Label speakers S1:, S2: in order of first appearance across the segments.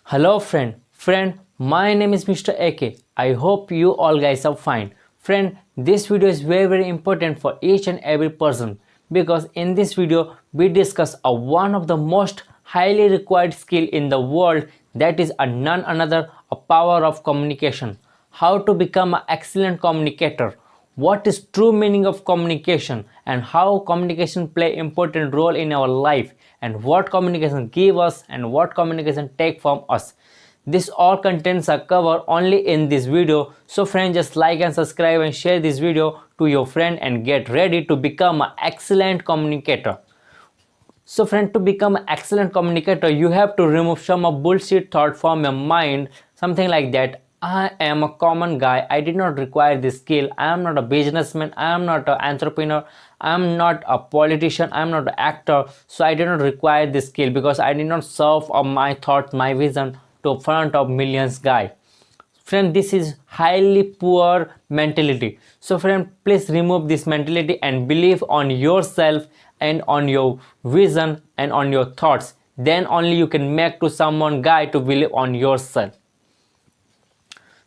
S1: Hello friend, my name is Mr. AK. I hope you all guys are fine. Friend, this video is very important for each and every person because in this video we discuss one of the most highly required skill in the world, that is none another a power of communication. How to become an excellent communicator, what is true meaning of communication, and how communication play important role in our life, and what communication give us and what communication take from us. This all contents are covered only in this video. So friends, just like and subscribe and share this video to your friend and get ready to become an excellent communicator. So friend, to become an excellent communicator, you have to remove some of bullshit thought from your mind. Something like that. I am a common guy. I did not require this skill. I am not a businessman. I am not an entrepreneur. I am not a politician. I am not an actor. So I did not require this skill because I did not serve my thoughts, my vision to front of millions guy. Friend, this is highly poor mentality. So friend, please remove this mentality and believe on yourself and on your vision and on your thoughts. Then only you can make to someone guy to believe on yourself.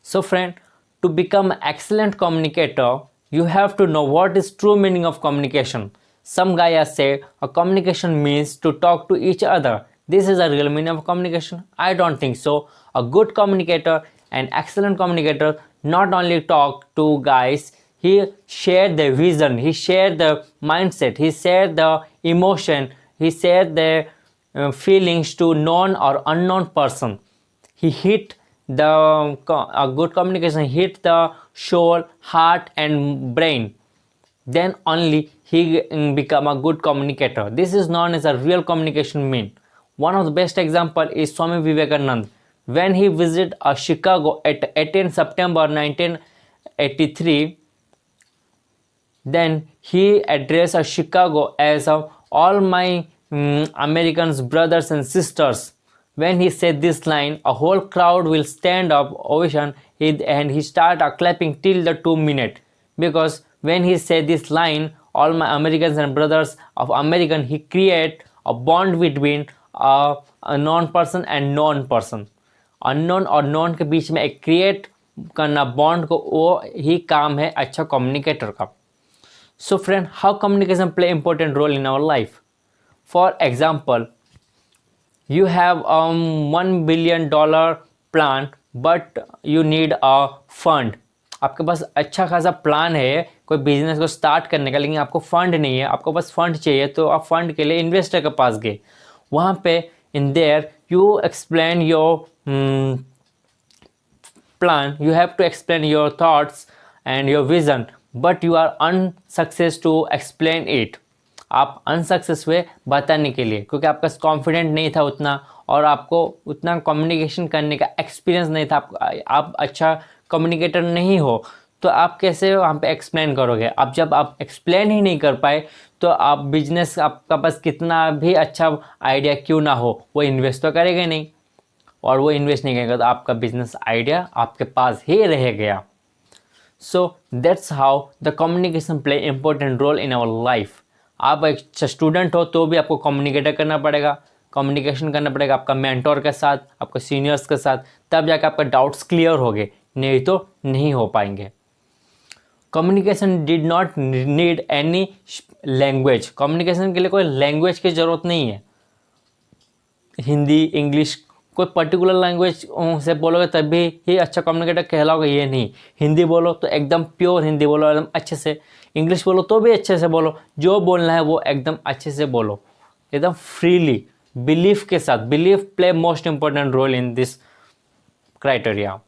S1: So friend, to become an excellent communicator, you have to know what is true meaning of communication. Some guys say a communication means to talk to each other. This is a real meaning of communication? I don't think so. A good communicator, an excellent communicator, not only talk to guys, he shared the vision, he shared the mindset, he shared the emotion, he shared the feelings to known or unknown person. He hit a good communication hit the soul, heart and brain. Then only he become a good communicator. This is known as a real communication mean. One of the best example is Swami Vivekananda. When he visited Chicago at 18 September 1983, then he addressed Chicago as all my Americans brothers and sisters. When he said this line, a whole crowd will stand up ovation and he start clapping till the 2 minutes, because when he said this line, all my Americans and brothers of American, he create a bond between a non-person and non-person. Unknown और non के बीच में एक create करना bond को, वो ही काम है अच्छा कम्युनिकेटर का. So friend, how communication play important role in our life? For example, you have $1 billion plan but you need a fund. आपके पास अच्छा खासा प्लान है कोई बिजनेस को स्टार्ट करने का, लेकिन आपको फंड नहीं है, आपको पास फंड चाहिए. तो आप फंड के लिए इन्वेस्टर के पास गए. वहाँ पे in there you explain your plan, you have to explain your thoughts and your vision, but you are unsuccess to explain it. आप अनसक्सेस हुए बताने के लिए, क्योंकि आपका कॉन्फिडेंट नहीं था उतना और आपको उतना कम्युनिकेशन करने का एक्सपीरियंस नहीं था. आप अच्छा कम्युनिकेटर नहीं हो तो आप कैसे वहाँ पे एक्सप्लेन करोगे. अब जब आप एक्सप्लेन ही नहीं कर पाए तो आप बिजनेस, आपका पास कितना भी अच्छा आइडिया क्यों ना हो, वो इन्वेस्ट तो करेगा नहीं, और वो इन्वेस्ट नहीं करेगा तो आपका बिजनेस आइडिया आपके पास ही रह गया. So that's how the communication play important role in our life. आप एक स्टूडेंट हो तो भी आपको कम्युनिकेटर करना पड़ेगा, कम्युनिकेशन करना पड़ेगा आपका मेंटोर के साथ, आपके सीनियर्स के साथ, तब जाकर आपका डाउट्स क्लियर होंगे, नहीं तो नहीं हो पाएंगे. Communication did not need any language. Communication के लिए कोई लैंग्वेज की ज़रूरत नहीं है. हिंदी, इंग्लिश, कोई पर्टिकुलर लैंग्वेज से बोलोगे तभी ही अच्छा कम्युनिकेटर कहलाओगे, ये नहीं. हिंदी बोलो तो एकदम प्योर हिंदी बोलो, एकदम अच्छे से. इंग्लिश बोलो तो भी अच्छे से बोलो. जो बोलना है वो एकदम अच्छे से बोलो, एकदम फ्रीली, बिलीफ के साथ. Belief play most important role in this criteria.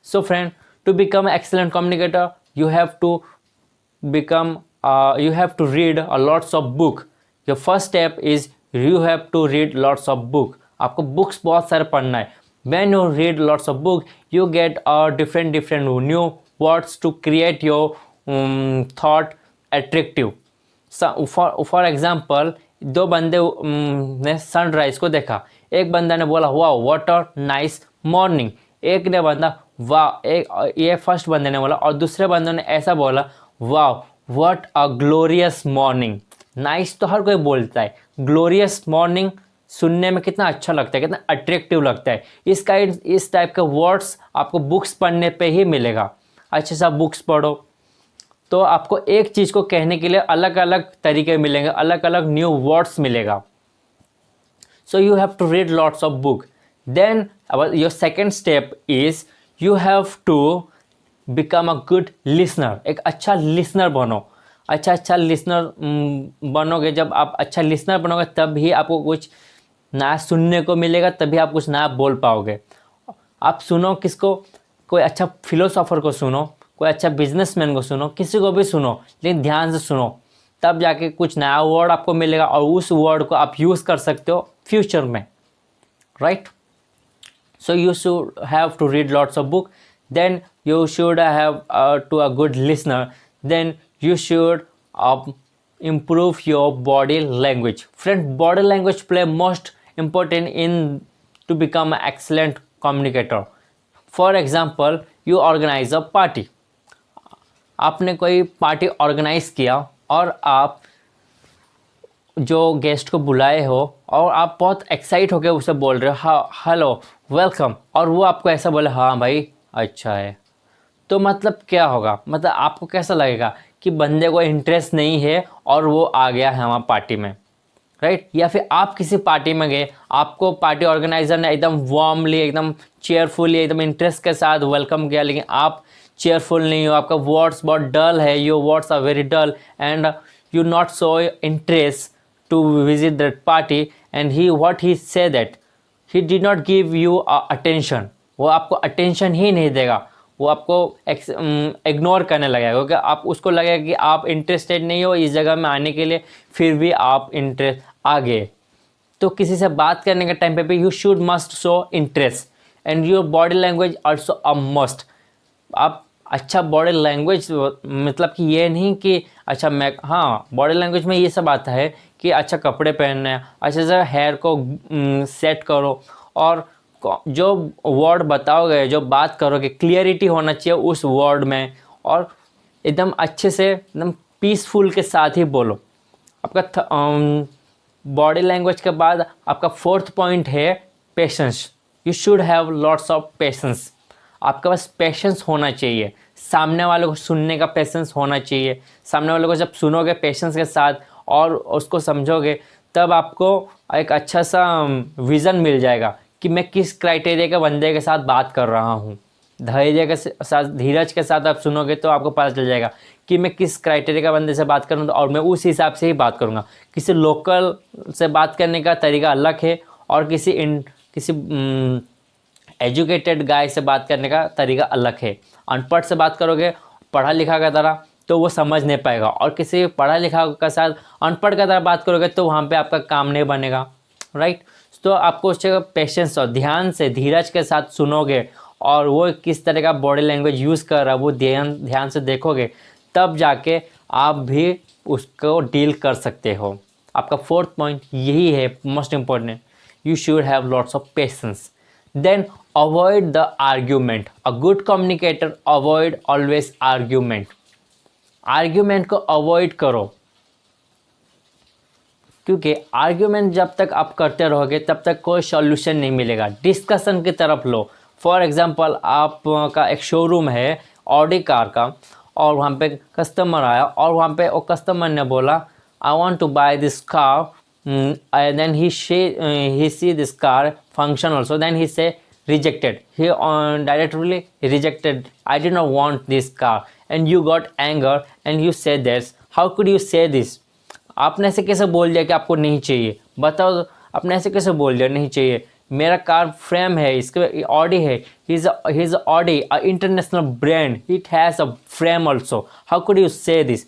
S1: So friend, to become excellent communicator you have to become you have to read a lots of book. Your first step is you have to read lots of book. आपको books बहुत सारे पढ़ना है. when you read lots of book you get different new words to create your thought attractive. for example, दो बंदे ने sunrise को देखा. एक बंदा ने बोला wow what a nice morning. एक ने बंदा वाह, एक ये फर्स्ट बंदे ने बोला, और दूसरे बंदे ने ऐसा बोला वाह what a glorious morning. Nice तो हर कोई बोलता है, ग्लोरियस मॉर्निंग सुनने में कितना अच्छा लगता है, कितना अट्रैक्टिव लगता है। इस टाइप के वर्ड्स आपको बुक्स पढ़ने पे ही मिलेगा। अच्छे से आप बुक्स पढ़ो तो आपको एक चीज़ को कहने के लिए अलग अलग तरीके मिलेंगे, अलग अलग न्यू वर्ड्स मिलेगा। So you have to read lots of book. Then your second step is you have to become a good listener. एक अच्छा लिसनर बनो। अच्छा लिसनर बनोगे। जब आप अच्छा लिसनर बनोगे तब ही आपको कुछ नया सुनने को मिलेगा, तभी आप कुछ नया बोल पाओगे। आप सुनो किसको, कोई अच्छा फिलोसोफर को सुनो, कोई अच्छा बिजनेसमैन को सुनो, किसी को भी सुनो, लेकिन ध्यान से सुनो, तब जाके कुछ नया वर्ड आपको मिलेगा और उस वर्ड को आप यूज़ कर सकते हो फ्यूचर में, right. So you should have to read lots of book, then you should have to a good listener, then you should improve your body language. Friend, body language play most important in to become an excellent communicator. For example, you organize a party. आपने कोई party organise किया और आप जो guest को बुलाए हो और आप बहुत एक्साइट होकर उसे बोल रहे हो, हाँ हेलो वेलकम, और वो आपको ऐसा बोले हाँ भाई अच्छा है, तो मतलब क्या होगा, मतलब आपको कैसा लगेगा कि बंदे को इंटरेस्ट नहीं है और वो आ गया है हमारी पार्टी में, राइट। या फिर आप किसी पार्टी में गए, आपको पार्टी ऑर्गेनाइजर ने एकदम वार्मली, एकदम चेयरफुली, एकदम इंटरेस्ट के साथ वेलकम किया, लेकिन आप चेयरफुल नहीं हो, आपका वर्ड्स बहुत डल है, your words are very dull and you not so interest to visit that party, and he what he say that he did not give you attention. वो आपको अटेंशन ही नहीं देगा, वो आपको इग्नोर करने लगेगा, क्योंकि आप उसको लगेगा कि आप इंटरेस्टेड नहीं हो इस जगह में आने के लिए, फिर भी आप इंटरेस्ट आ गए। तो किसी से बात करने के टाइम पे भी you should must show interest and your body language also a must. आप अच्छा बॉडी लैंग्वेज, मतलब कि ये नहीं कि अच्छा मैं, हाँ बॉडी लैंग्वेज में ये सब आता है कि अच्छा कपड़े पहनना है, अच्छे से हेयर को सेट करो, और जो वर्ड बताओगे, जो बात करोगे, क्लियरिटी होना चाहिए उस वर्ड में, और एकदम अच्छे से, एकदम पीसफुल के साथ ही बोलो। आपका बॉडी लैंग्वेज के बाद आपका फोर्थ पॉइंट है patience. You should have lots of patience. आपके पास पेशेंस होना चाहिए, सामने वाले को सुनने का पेशेंस होना चाहिए। सामने वाले को जब सुनोगे पेशेंस के साथ और उसको समझोगे, तब आपको एक अच्छा सा विज़न मिल जाएगा कि मैं किस क्राइटेरिया के बंदे के साथ बात कर रहा हूँ। धैर्य के साथ, धीरज के साथ आप सुनोगे तो आपको पता चल जाएगा कि मैं किस क्राइटेरिया का बंदे से बात करूँ, और मैं उस हिसाब से ही बात करूँगा। किसी लोकल से बात करने का तरीका अलग है और किसी एजुकेटेड गाय से बात करने का तरीका अलग है। अनपढ़ से बात करोगे पढ़ा लिखा का तरह तो वो समझ नहीं पाएगा, और किसी पढ़ा लिखा के साथ अनपढ़ का तरह बात करोगे तो वहाँ पे आपका काम नहीं बनेगा, राइट। तो आपको उस जगह पेशेंस और ध्यान से, धीरज के साथ सुनोगे, और वो किस तरह का बॉडी लैंग्वेज यूज़ कर रहा है वो ध्यान से देखोगे, तब जाके आप भी उसको डील कर सकते हो। आपका फोर्थ पॉइंट यही है most important, you should have lots of patience. Then avoid the argument. A good communicator avoid always argument. Argument को अवॉइड करो, क्योंकि आर्ग्यूमेंट जब तक आप करते रहोगे तब तक कोई सॉल्यूशन नहीं मिलेगा। डिस्कशन की तरफ लो। फॉर एग्जांपल, आपका एक शोरूम है ऑडी कार का, और वहाँ पे कस्टमर आया, और वहाँ पे वो कस्टमर ने बोला I want to buy this car, then he see this car function also, then he say rejected. He directly rejected. I did not want this car, and you got anger and you said this. How could you say this? आपने ऐसे कैसे बोल दिया कि आपको नहीं चाहिए? बताओ, आपने ऐसे कैसे बोल दिया नहीं चाहिए? मेरा कार फ्रेम है, इसके ऑडी है, he's Audi, a international brand. It has a frame also. How could you say this?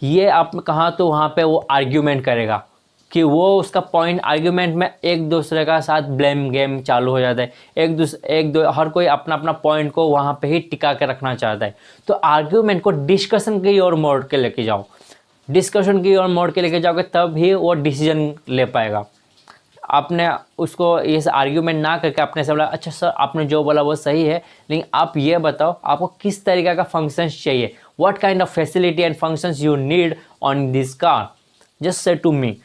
S1: ये आप कहाँ, तो वहाँ पे वो आर्ग्यूमेंट करेगा कि वो उसका पॉइंट, आर्ग्यूमेंट में एक दूसरे का साथ ब्लेम गेम चालू हो जाता है। हर कोई अपना अपना पॉइंट को वहाँ पे ही टिका के रखना चाहता है। तो आर्ग्यूमेंट को डिस्कशन की ओर मोड़ के लेके जाओ। डिस्कशन की ओर मोड़ के लेके जाओगे तब ही वो डिसीजन ले पाएगा। आपने उसको ये आर्ग्यूमेंट ना करके अपने से बोला, अच्छा सर आपने जो बोला वो सही है, लेकिन आप ये बताओ आपको किस तरीके का फंक्शंस चाहिए, what kind of facility and functions you need on this car, just say to me.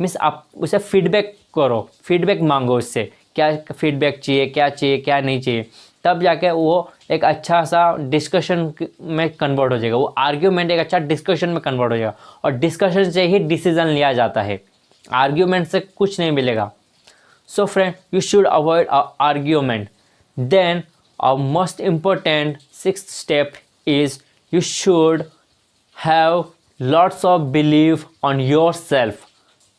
S1: Means आप उसे फीडबैक करो, फीडबैक मांगो उससे, क्या फीडबैक चाहिए, क्या चाहिए, क्या नहीं चाहिए, तब जाके वो एक अच्छा सा डिस्कशन में कन्वर्ट हो जाएगा, वो आर्ग्यूमेंट एक अच्छा डिस्कशन में कन्वर्ट हो जाएगा, और डिस्कशन से ही डिसीजन लिया जाता है, आर्ग्यूमेंट से कुछ नहीं मिलेगा। So friend, you should avoid argument. Then a most important sixth step is you should have lots of belief on yourself.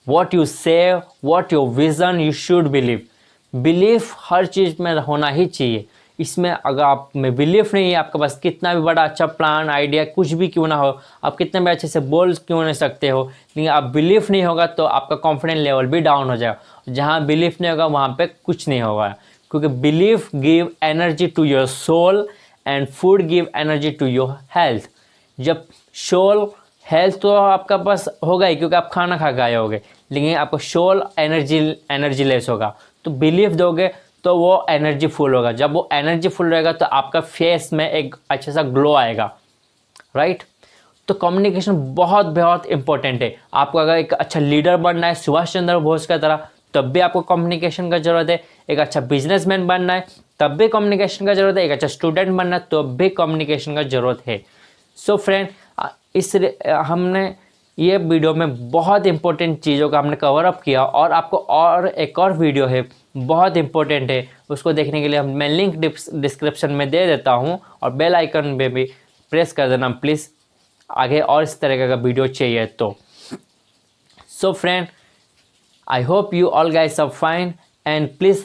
S1: What you say, what your vision, you should believe. Belief हर चीज़ में होना ही चाहिए। इसमें अगर आप में belief नहीं है, आपके पास कितना भी बड़ा अच्छा प्लान आइडिया कुछ भी क्यों ना हो, आप कितने भी अच्छे से बोल क्यों नहीं सकते हो, लेकिन आप बिलीफ नहीं होगा तो आपका कॉन्फिडेंस लेवल भी डाउन हो जाएगा। जहाँ बिलीफ नहीं होगा वहाँ पे कुछ नहीं होगा, क्योंकि belief give energy to your soul and food give energy to your health. जब सोल हेल्थ तो आपका पास होगा ही, क्योंकि आप खाना खा के आए होगे, लेकिन आपका सोल एनर्जी लेस होगा। तो बिलीफ दोगे तो वो एनर्जी फुल होगा। जब वो एनर्जी फुल रहेगा तो आपका फेस में एक अच्छा सा ग्लो आएगा, राइट। तो कम्युनिकेशन बहुत बहुत इंपॉर्टेंट है। आपको अगर एक अच्छा लीडर बनना है सुभाष चंद्र बोस की तरह, तब भी आपको कम्युनिकेशन का ज़रूरत है। एक अच्छा बिजनेसमैन बनना है तब भी कम्युनिकेशन का ज़रूरत है। एक अच्छा स्टूडेंट बनना है तो भी कम्युनिकेशन का ज़रूरत है। सो फ्रेंड, हमने ये वीडियो में बहुत इंपॉर्टेंट चीज़ों का हमने कवर अप किया, और आपको और एक और वीडियो है बहुत इंपॉर्टेंट है, उसको देखने के लिए मैं लिंक डिस्क्रिप्शन में दे देता हूँ, और बेल आइकन पे भी प्रेस कर देना प्लीज़, आगे और इस तरह का वीडियो चाहिए तो। So friend, I hope you all guys are fine, and please